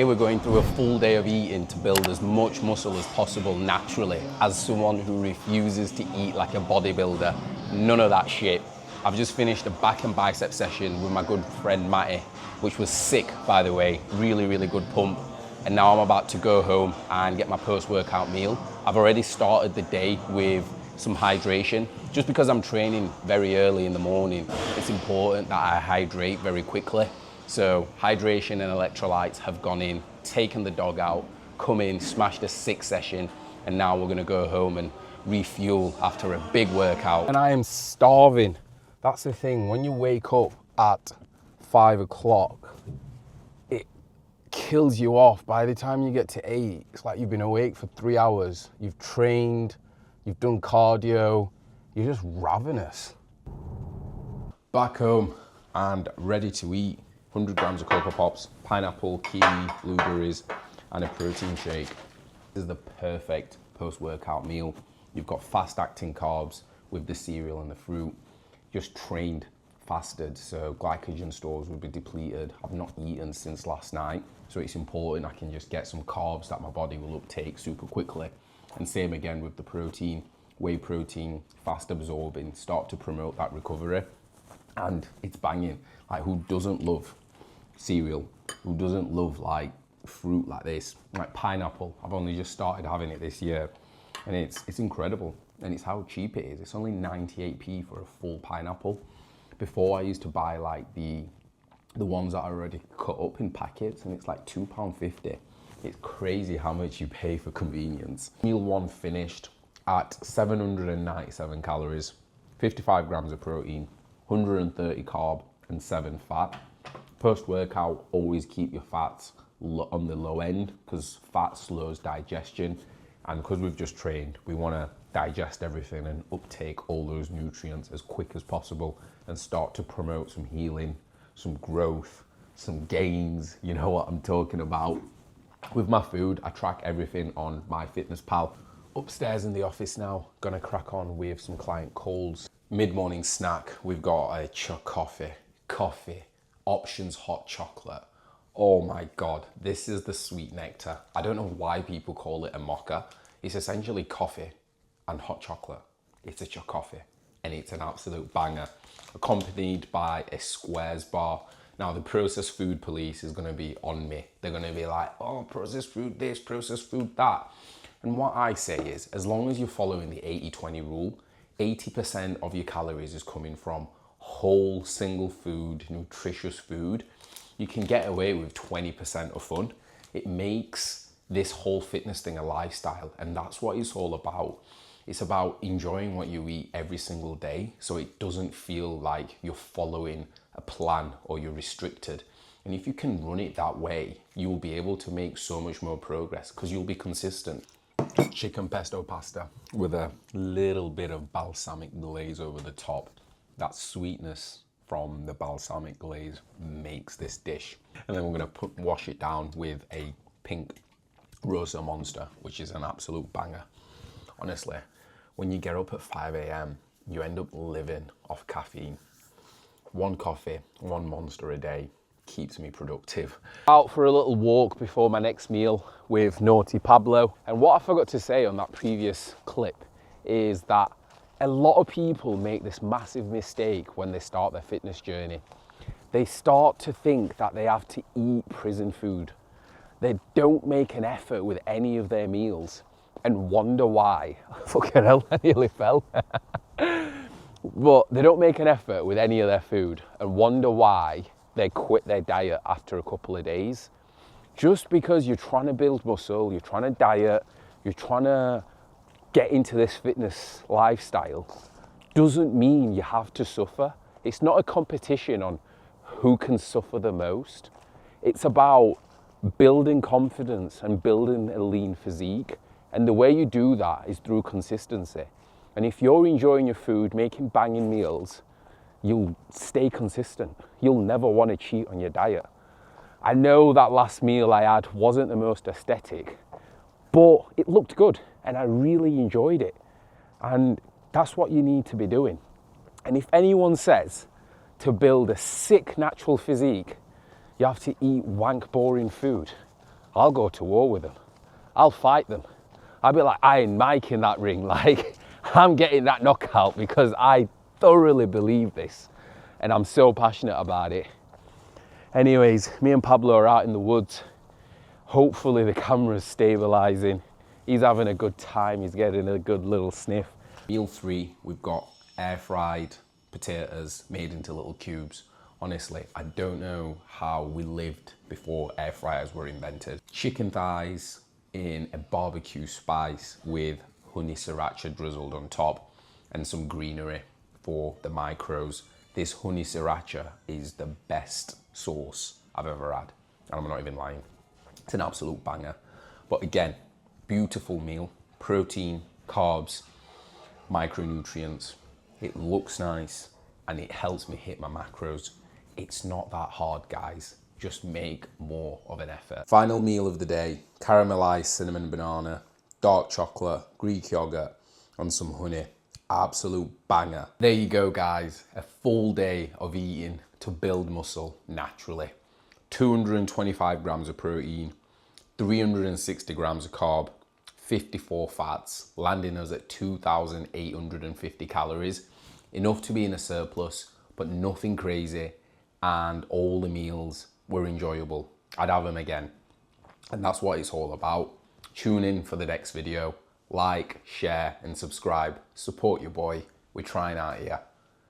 Today we're going through a full day of eating to build as much muscle as possible naturally. As someone who refuses to eat like a bodybuilder, none of that shit. I've just finished a back and bicep session with my good friend Matty, which was sick, by the way. Really, really good pump. And now I'm about to go home and get my post-workout meal. I've already started the day with some hydration. Just because I'm training very early in the morning, it's important that I hydrate very quickly. So hydration and electrolytes have gone in, taken the dog out, come in, smashed a sick session, and now we're gonna go home and refuel after a big workout. And I am starving. That's the thing, when you wake up at 5 o'clock, it kills you off. By the time you get to 8, it's like you've been awake for 3 hours. You've trained, you've done cardio, you're just ravenous. Back home and ready to eat. 100 grams of Cocoa Pops, pineapple, kiwi, blueberries, and a protein shake. This is the perfect post-workout meal. You've got fast-acting carbs with the cereal and the fruit. Just trained, fasted, so glycogen stores will be depleted. I've not eaten since last night, so it's important I can just get some carbs that my body will uptake super quickly. And same again with the protein, whey protein, fast absorbing, start to promote that recovery. And it's banging. Like, who doesn't love cereal? Who doesn't love like fruit like this? Like pineapple, I've only just started having it this year, and it's incredible. And it's how cheap it is. It's only 98p for a full pineapple. Before, I used to buy like the ones that are already cut up in packets, and it's like £2.50. It's crazy how much you pay for convenience. Meal 1 finished at 797 calories, 55 grams of protein, 130 carb and 7 fat. Post-workout, always keep your fats on the low end because fat slows digestion, and because we've just trained, we want to digest everything and uptake all those nutrients as quick as possible and start to promote some healing, some growth, some gains. You know what I'm talking about. With my food, I track everything on MyFitnessPal. Upstairs in the office now, gonna crack on with some client calls. Mid-morning snack, we've got a coffee, options hot chocolate. Oh my God, this is the sweet nectar. I don't know why people call it a mocha. It's essentially coffee and hot chocolate. It's a coffee, and it's an absolute banger. Accompanied by a Squares bar. Now the processed food police is gonna be on me. They're gonna be like, oh, processed food this, processed food that. And what I say is, as long as you're following the 80-20 rule, 80% of your calories is coming from whole, single food, nutritious food. You can get away with 20% of fun. It makes this whole fitness thing a lifestyle, and that's what it's all about. It's about enjoying what you eat every single day, so it doesn't feel like you're following a plan or you're restricted. And if you can run it that way, you'll be able to make so much more progress because you'll be consistent. Chicken pesto pasta with a little bit of balsamic glaze over the top. That sweetness from the balsamic glaze makes this dish. And then we're gonna wash it down with a pink Rosa Monster, which is an absolute banger. Honestly, when you get up at 5 a.m, you end up living off caffeine. 1 coffee, 1 Monster a day keeps me productive. Out for a little walk before my next meal with Naughty Pablo. And what I forgot to say on that previous clip is that a lot of people make this massive mistake when they start their fitness journey. They start to think that they have to eat prison food. They don't make an effort with any of their meals and wonder why. Fucking hell, I nearly fell. But they don't make an effort with any of their food and wonder why they quit their diet after a couple of days. Just because you're trying to build muscle, you're trying to diet, you're trying to get into this fitness lifestyle, doesn't mean you have to suffer. It's not a competition on who can suffer the most. It's about building confidence and building a lean physique. And the way you do that is through consistency. And if you're enjoying your food, making banging meals, you'll stay consistent. You'll never want to cheat on your diet. I know that last meal I had wasn't the most aesthetic, but it looked good and I really enjoyed it. And that's what you need to be doing. And if anyone says to build a sick natural physique, you have to eat wank boring food, I'll go to war with them. I'll fight them. I'll be like Iron Mike in that ring. Like, I'm getting that knockout because I thoroughly believe this and I'm so passionate about it. Anyways, me and Pablo are out in the woods. Hopefully the camera's stabilizing. He's having a good time. He's getting a good little sniff. Meal 3, we've got air fried potatoes made into little cubes. Honestly, I don't know how we lived before air fryers were invented. Chicken thighs in a barbecue spice with honey sriracha drizzled on top and some greenery for the micros. This honey sriracha is the best sauce I've ever had, and I'm not even lying. It's an absolute banger. But again, beautiful meal, protein, carbs, micronutrients. It looks nice and it helps me hit my macros. It's not that hard, guys. Just make more of an effort. Final meal of the day, caramelized cinnamon banana, dark chocolate, Greek yogurt, and some honey. Absolute banger. There you go, guys. A full day of eating to build muscle naturally. 225 grams of protein, 360 grams of carb, 54 fats, landing us at 2,850 calories. Enough to be in a surplus, but nothing crazy. And all the meals were enjoyable. I'd have them again. And that's what it's all about. Tune in for the next video. Like, share, and subscribe. Support your boy. We're trying out here.